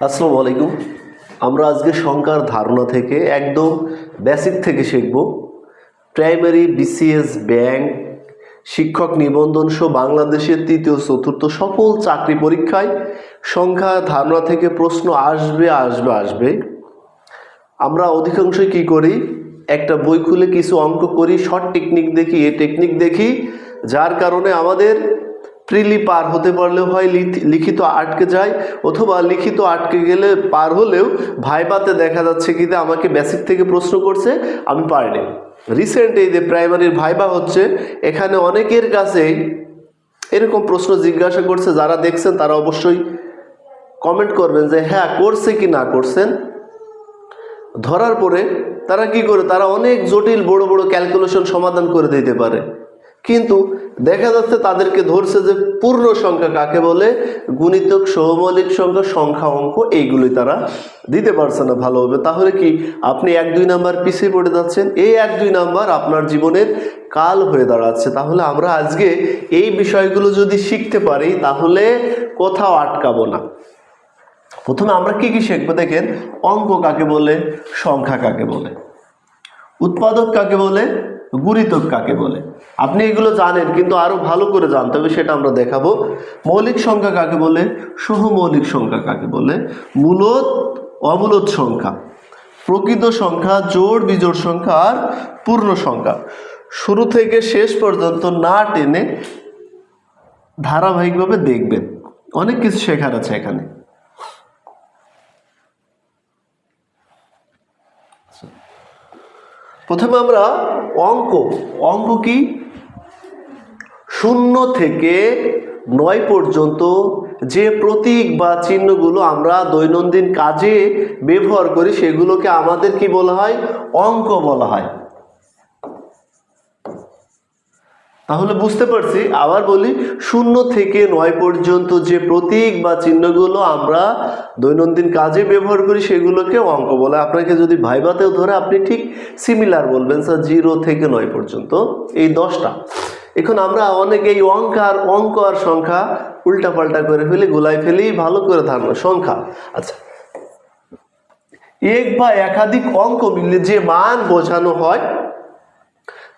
আসসালামু আলাইকুম। আমরা আজকে সংখ্যার ধারণা থেকে একদম বেসিক থেকে শিখব। প্রাইমারি, বিসিএস, ব্যাংক, শিক্ষক নিবন্ধন সহ বাংলাদেশের তৃতীয় চতুর্থ সকল চাকরি পরীক্ষায় সংখ্যা ধারণা থেকে প্রশ্ন আসবে। আমরা অধিকাংশই কি করি, একটা বই খুলে কিছু অঙ্ক করি, শর্ট টেকনিক দেখি, টেকনিক দেখি, যার কারণে আমাদের প্রিলি পার হতে পারলেও হয়, লিখিত আটকে যায়, অথবা লিখিত আটকে গেলে পার হলেও ভাইভাতে দেখা যাচ্ছে কি আমাকে বেসিক থেকে প্রশ্ন করছে, আমি পারিনি। রিসেন্ট এই যে প্রাইমারির ভাইভা হচ্ছে, এখানে অনেকের কাছেই এরকম প্রশ্ন জিজ্ঞাসা করছে। যারা দেখছেন তারা অবশ্যই কমেন্ট করবেন যে হ্যাঁ করছে কি না করছেন। ধরার পরে তারা কি করে, তারা অনেক জটিল বড় বড় ক্যালকুলেশন সমাধান করে দিতে পারে, কিন্তু দেখা যাচ্ছে তাদেরকে ধরছে যে পূর্ণ সংখ্যা কাকে বলে, গুণিতক, সহমৌলিক সংখ্যা, সংখ্যা, অঙ্ক, এইগুলোই তারা দিতে পারছে না ভালোভাবে। তাহলে কি আপনি 1-2 নাম্বার পিছিয়ে পড়ে যাচ্ছেন, এই 1-2 নাম্বার আপনার জীবনের কাল হয়ে দাঁড়াচ্ছে। তাহলে আমরা আজকে এই বিষয়গুলো যদি শিখতে পারি তাহলে কোথাও আটকাবো না। প্রথমে আমরা কি কি শিখবো দেখেন। অঙ্ক কাকে বলে, সংখ্যা কাকে বলে, উৎপাদক কাকে বলে, গুণিতক কাকে বলে। আপনি এগুলো জানেন, কিন্তু আরো ভালো করে জানতে হবে, সেটা আমরা দেখাবো। মৌলিক সংখ্যা কাকে বলে, সহমৌলিক সংখ্যা কাকে বলে, মূলদ, অমূলদ সংখ্যা, প্রকৃত সংখ্যা, জোড় বিজোড় সংখ্যা আর পূর্ণ সংখ্যা। শুরু থেকে শেষ পর্যন্ত না টেনে ধারাবাহিকভাবে দেখবেন, অনেক কিছু শেখার আছে এখানে। প্রথমে আমরা অঙ্ক কি, 0 থেকে 9 পর্যন্ত যে প্রতীক বা চিহ্নগুলো আমরা দৈনন্দিন কাজে ব্যবহার করি সেগুলোকে আমাদের কি বলা হয়, অঙ্ক বলা হয়। তাহলে বুঝতে পারছি, আবার বলি, 0 থেকে 9 পর্যন্ত যে প্রতীক বা চিহ্নগুলো আমরা দৈনন্দিন কাজে ব্যবহার করি সেগুলোকে অঙ্ক বলে। আপনাকে যদি ভাইভাতেও ধরে আপনি ঠিক সিমিলার বলবেন, স্যার 0 থেকে 9 পর্যন্ত এই 10টা। এখন আমরা অনেকে এই অঙ্ক আর সংখ্যা উল্টাপাল্টা করে ফেলি, গোলাই ফেলি, ভালো করে ধারণা। সংখ্যা, আচ্ছা, এক বা একাধিক অঙ্ক মিললে যে মান বোঝানো হয়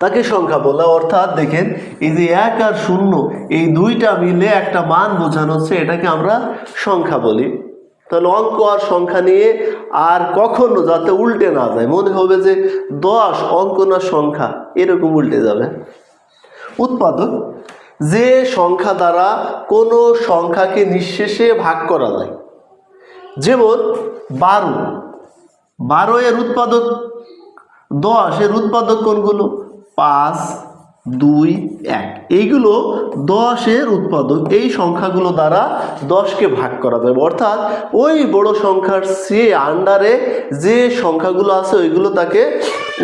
তাকে সংখ্যা বলা। অর্থাৎ দেখেন, এই যে 1 আর 0 এই দুইটা মিলে একটা মান বোঝানো হচ্ছে, এটাকে আমরা সংখ্যা বলি। তাহলে অঙ্ক আর সংখ্যা নিয়ে আর কখনো যাতে উল্টে না যায়, মনে হবে যে 10 অঙ্ক না সংখ্যা, এরকম উল্টে যাবে। উৎপাদক, যে সংখ্যা দ্বারা কোনো সংখ্যাকে নিঃশেষে ভাগ করা যায়, যেমন 12 এর উৎপাদক 10, এর উৎপাদক কোনগুলো, 5, 2, 1, এইগুলো 10 এর উৎপাদক। এই সংখ্যাগুলো দ্বারা 10কে ভাগ করা যাবে। অর্থাৎ ওই বড় সংখ্যার সে আন্ডারে যে সংখ্যাগুলো আছে ওইগুলো তাকে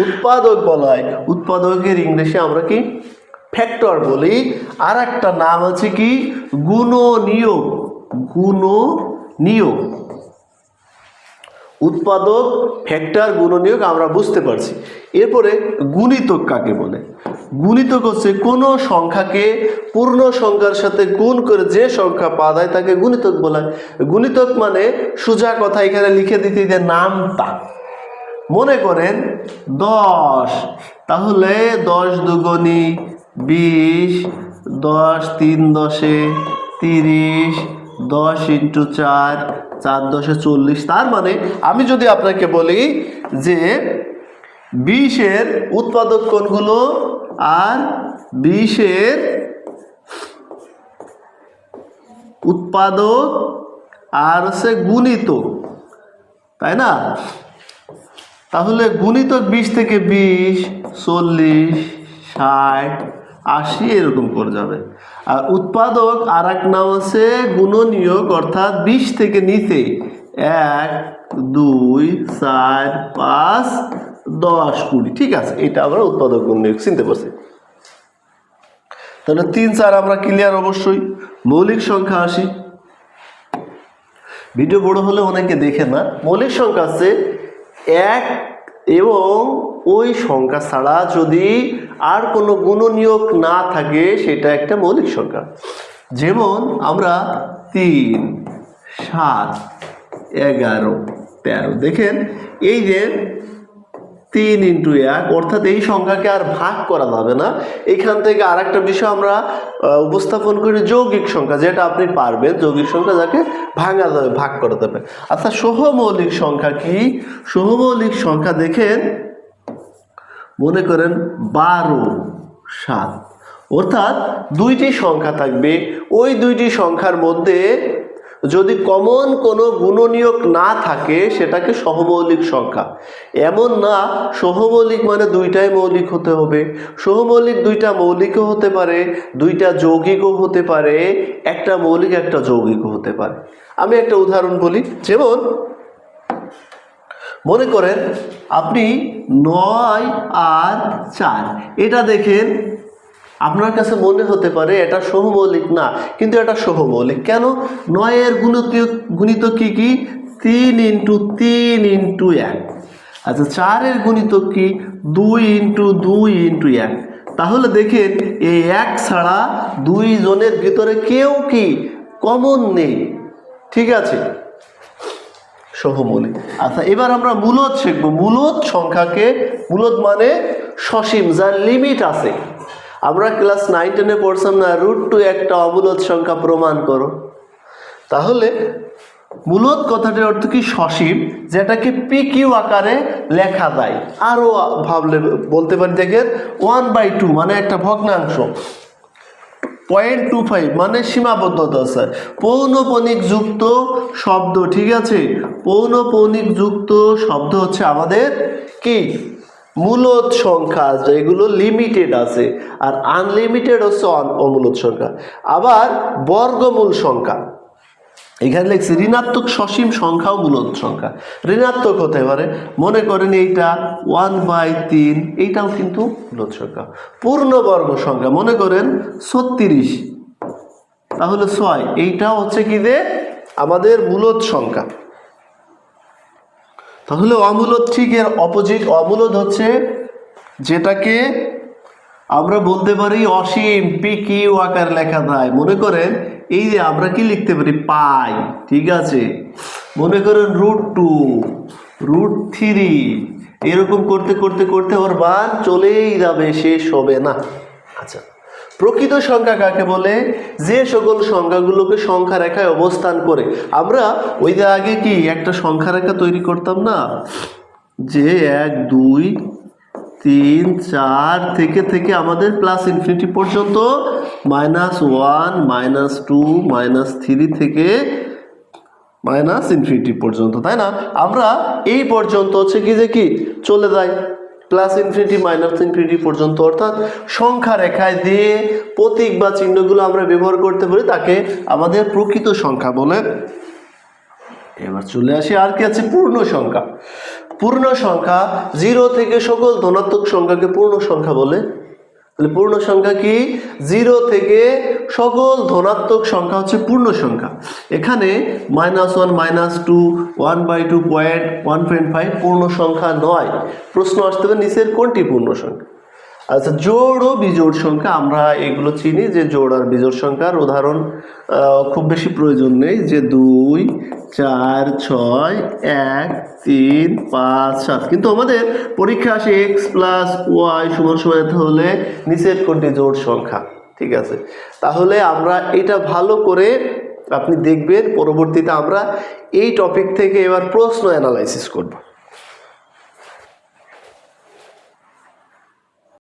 উৎপাদক বলা হয়। উৎপাদকের ইংলিশে আমরা কি ফ্যাক্টর বলি। আর একটা নাম আছে কি গুণনীয়ক। উৎপাদক, ফ্যাক্টর, গুণনীয়ক আমরা বুঝতে পারছি। এরপরে গুণিতক কাকে বলে। গুণিতক হচ্ছে কোনো সংখ্যাকে পূর্ণ সংখ্যার সাথে গুণ করে যে সংখ্যা পাওয়া যায় তাকে গুণিতক বলা হয়। গুণিতক মানে সোজা কথা এখানে লিখে দিতে যে নামটা, মনে করেন 10, তাহলে 10 দুগুণী 20, 10 3 10 30, 10 × 4, 4 10 40। তার মানে আমি যদি আপনাকে বলি যে 20 এর উৎপাদক কোনগুলো আর 20 এর উৎপাদক আর হচ্ছে গুণিতক, তাই না? তাহলে গুণিতক 20 থেকে 20, 40, 60, 80 এরকম করে যাবে। আর উৎপাদক আর এক নাম আছে গুণনীয়ক, অর্থাৎ 20 থেকে নিচে 1, 2, 4, 5, 10, 20। ঠিক আছে, এটা আমরা উৎপাদক গুণনীয়ক চিনতে পারছি। তাহলে 3, 4 আমরা ক্লিয়ার। অবশ্যই মৌলিক সংখ্যা আসি। ভিডিও বড় হলে অনেকে দেখে না। মৌলিক সংখ্যা আছে 1 এবং ওই সংখ্যা ছাড়া যদি আর কোনো গুণনীয়ক না থাকে সেটা একটা মৌলিক সংখ্যা। যেমন আমরা 3, 7 11, 13। দেখেন এই যে 3 × 1, অর্থাৎ এই সংখ্যাকে আর ভাগ করা যাবে না। এখান থেকে আর একটা বিষয় আমরা উপস্থাপন করি যৌগিক সংখ্যা, যেটা আপনি পারবেন, যৌগিক সংখ্যা যাকে ভাঙা যাবে, ভাগ করা যাবে। আচ্ছা, সহমৌলিক সংখ্যা কি? সহমৌলিক সংখ্যা দেখেন, মনে করেন 12, 7, অর্থাৎ দুইটি সংখ্যা থাকবে, ওই দুইটি সংখ্যার মধ্যে যদি কমন কোনো গুণনীয়ক না থাকে সেটাকে সহমৌলিক সংখ্যা। এমন না সহমৌলিক মানে দুইটাই মৌলিক হতে হবে। সহমৌলিক দুইটা মৌলিকও হতে পারে, দুইটা যৌগিকও হতে পারে, একটা মৌলিক একটা যৌগিকও হতে পারে। আমি একটা উদাহরণ বলি, যেমন মনে করেন আপনি 9 আর 4, এটা দেখেন আপনার কাছে মনে হতে পারে এটা সহমৌলিক না, কিন্তু এটা সহমৌলিক। কেন? 9 এর গুণিতক কি কি? 3 × 3 × 1। আচ্ছা, 4 এর গুণিতক কি? 2 × 2 × 1। তাহলে দেখেন এই 1 ছাড়া দুইজনের ভিতরে কেউ কি কমন নেই, ঠিক আছে, সহমৌলিক। আচ্ছা, এবার আমরা মূলদ শিখবো। মূলদ সংখ্যাকে, মূলদ মানে সসীম, যার লিমিট আছে। আমরা ক্লাস 9, 10-এ পড়ছিলাম না, √2 একটা অমূলদ সংখ্যা প্রমাণ করো। তাহলে মূলদ কথাটির অর্থ কি? সসীম, যেটাকে PQ আকারে লেখা যায়। আরও ভাবলে বলতে পারি, দেখেন 1/2 মানে একটা ভগ্নাংশ, 0.25 মানে সীমাবদ্ধতা আছে, পৌনঃপুনিক যুক্ত শব্দ, ঠিক আছে, পৌনঃপুনিক যুক্ত শব্দ হচ্ছে আমাদের কি? মূলদ সংখ্যা, যেগুলো লিমিটেড আছে, আর আনলিমিটেড হচ্ছে অমূলদ সংখ্যা। আবার বর্গমূল সংখ্যা, এখানে লিখছি ঋণাত্মক সসীম সংখ্যাও মূলদ সংখ্যা, ঋণাত্মক হতে পারে। মনে করেন এইটা 1/3, এইটাও কিন্তু মূলদ সংখ্যা। পূর্ণবর্গ সংখ্যা, মনে করেন 36, তাহলে 6, এইটাও হচ্ছে কি যে আমাদের মূলদ সংখ্যা। তাহলে অমূলদ ঠিক এর অপোজিট। অমূলদ হচ্ছে যেটাকে আমরা বলতে পারি অসীম, PQ আকার লেখা যায়। মনে করেন এই যে আমরা কি লিখতে পারি? পাই, ঠিক আছে। মনে করেন √2, √3, এরকম করতে করতে করতে ওর মান চলেই যাবে, শেষ হবে না। আচ্ছা, প্রকৃত সংখ্যা কাকে বলে? যে সকল সংখ্যাগুলোকে সংখ্যা রেখায় অবস্থান করে। আমরা ওই যে আগে কি একটা সংখ্যা রেখা তৈরি করতাম না, যে 1, 2, 3, 4 থেকে থেকে আমাদের +∞ পর্যন্ত, -1, -2, -3 থেকে -∞ পর্যন্ত, তাই না? আমরা এই পর্যন্ত হচ্ছে কি যে কি চলে যাই +∞, -∞ পর্যন্ত, অর্থাৎ সংখ্যা রেখায় দিয়ে প্রতীক বা চিহ্নগুলো আমরা ব্যবহার করতে পারি, তাকে আমাদের প্রকৃত সংখ্যা বলে। এবার চলে আসি আর কি আছে? পূর্ণ সংখ্যা। পূর্ণ সংখ্যা 0 থেকে সকল ধনাত্মক সংখ্যাকে পূর্ণ সংখ্যা বলে। তাহলে পূর্ণ সংখ্যা কি? 0 থেকে সকল ধনাত্মক সংখ্যা হচ্ছে পূর্ণ সংখ্যা। এখানে -1, -2, 1/2, 1.5 পূর্ণ সংখ্যা নয়। প্রশ্ন আসতে পারে নিচের কোনটি পূর্ণ সংখ্যা? আচ্ছা, জোড় ও বিজোড় সংখ্যা, আমরা এগুলো চিনি যে জোড় আর বিজোড় সংখ্যার উদাহরণ খুব বেশি প্রয়োজন নেই, যে 2, 4, 6, 1, 3, 5, 7। কিন্তু আমাদের পরীক্ষা আসে x + y = হলে নিচের কোনটি জোড় সংখ্যা, ঠিক আছে। তাহলে আমরা এটা ভালো করে আপনি দেখবেন, পরবর্তীতে আমরা এই টপিক থেকে এবার প্রশ্ন অ্যানালাইসিস করব।